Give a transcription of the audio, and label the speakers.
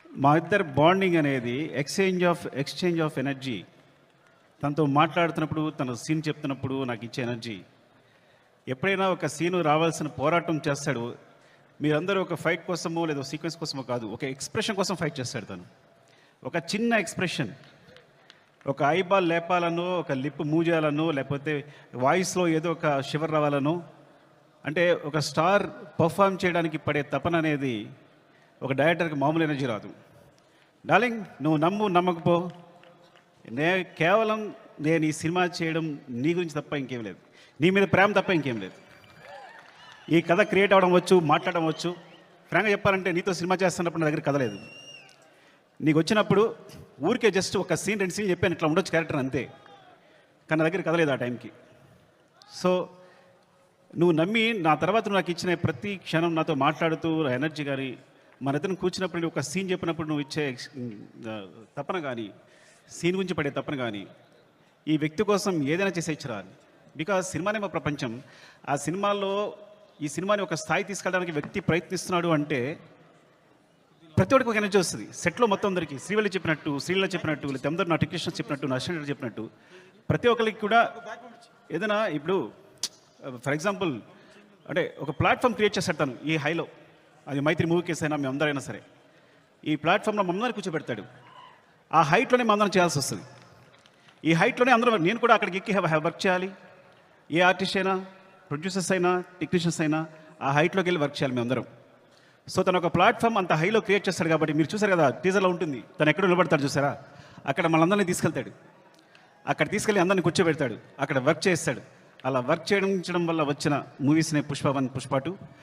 Speaker 1: మా ఇద్దరి బాండింగ్ అనేది ఎక్స్చేంజ్ ఆఫ్ ఎనర్జీ. తనతో మాట్లాడుతున్నప్పుడు, తన సీన్ చెప్తున్నప్పుడు నాకు ఇచ్చే ఎనర్జీ. ఎప్పుడైనా ఒక సీను రావాల్సిన పోరాటం చేస్తాడు. మీరందరూ ఒక ఫైట్ కోసమో లేదా సీక్వెన్స్ కోసమో కాదు, ఒక ఎక్స్ప్రెషన్ కోసం ఫైట్ చేస్తాడు తను. ఒక చిన్న ఎక్స్ప్రెషన్, ఒక ఐబాల్ లేపాలనో, ఒక లిప్ మూవ్ చేయాలనో, లేకపోతే వాయిస్లో ఏదో ఒక షివర్ రావాలనో, అంటే ఒక స్టార్ పర్ఫామ్ చేయడానికి పడే తపన అనేది ఒక డైరెక్టర్కి మామూలు ఎనర్జీ రాదు. డార్లింగ్, నువ్వు నమ్మకపో, కేవలం నేను ఈ సినిమా చేయడం నీ గురించి తప్ప ఇంకేం లేదు, నీ మీద ప్రేమ తప్ప ఇంకేం లేదు. ఈ కథ క్రియేట్ అవ్వడం వచ్చు, మాట్లాడడం వచ్చు. ఫ్రాంక్గా చెప్పాలంటే నీతో సినిమా చేస్తున్నప్పుడు నా దగ్గర కథ లేదు. నీకు వచ్చినప్పుడు ఊరికే జస్ట్ ఒక సీన్ 2 సీన్ చెప్పాను, ఇట్లా ఉండొచ్చు క్యారెక్టర్ అంతే. కానీ నా దగ్గర కథ లేదు ఆ టైంకి. సో నువ్వు నమ్మి నా తర్వాత నువ్వు నాకు ఇచ్చిన ప్రతి క్షణం నాతో మాట్లాడుతూ ఎనర్జీ కానీ, మన ఇద్దరం కూర్చున్నప్పుడు ఒక సీన్ చెప్పినప్పుడు నువ్వు ఇచ్చే తపన కానీ, సీన్ గురించి పడే తపన కానీ, ఈ వ్యక్తి కోసం ఏదైనా చేసే ఇచ్చరాలి. బికాజ్ సినిమానే మా ప్రపంచం. ఆ సినిమాల్లో ఈ సినిమాని ఒక స్థాయి తీసుకెళ్ళడానికి వ్యక్తి ప్రయత్నిస్తున్నాడు అంటే ప్రతి ఒక్కరికి ఒక ఎనర్జీ వస్తుంది. సెట్లో మొత్తం అందరికీ శ్రీవల్లి చెప్పినట్టు, శ్రీల చెప్పినట్టు, లేదా అందరూ నా టెక్నీషియన్స్ చెప్పినట్టు, నా అసిస్టెంట్ చెప్పినట్టు, ప్రతి ఒక్కరికి కూడా ఏదైనా ఇప్పుడు ఫర్ ఎగ్జాంపుల్ అంటే ఒక ప్లాట్ఫామ్ క్రియేట్ చేస్తాడు తను ఈ హైలో. అది మైత్రి మూవీ కేసు అయినా మేము అందరైనా సరే ఈ ప్లాట్ఫామ్లో మమ్మల్ని కూర్చోబెడతాడు. ఆ హైట్లోనే మనం చేయాల్సి వస్తుంది. ఈ హైట్లోనే అందరూ, నేను కూడా అక్కడికి ఎక్కి వర్క్ చేయాలి. ఏ ఆర్టిస్ట్ అయినా, ప్రొడ్యూసర్స్ అయినా, టెక్నీషియన్స్ అయినా ఆ హైట్లోకి వెళ్ళి వర్క్ చేయాలి మేమందరం. సో తను ఒక ప్లాట్ఫామ్ అంత హైలో క్రియేట్ చేస్తాడు కాబట్టి మీరు చూసారు కదా టీజర్లో ఉంటుంది, తను ఎక్కడో నిలబడతాడు చూసారా, అక్కడ మనందరినీ తీసుకెళ్తాడు. అక్కడ తీసుకెళ్ళి అందరిని కూర్చోబెడతాడు, అక్కడ వర్క్ చేస్తాడు. అలా వర్క్ చేయడం వల్ల వచ్చిన మూవీస్నే పుష్ప 1, పుష్ప 2.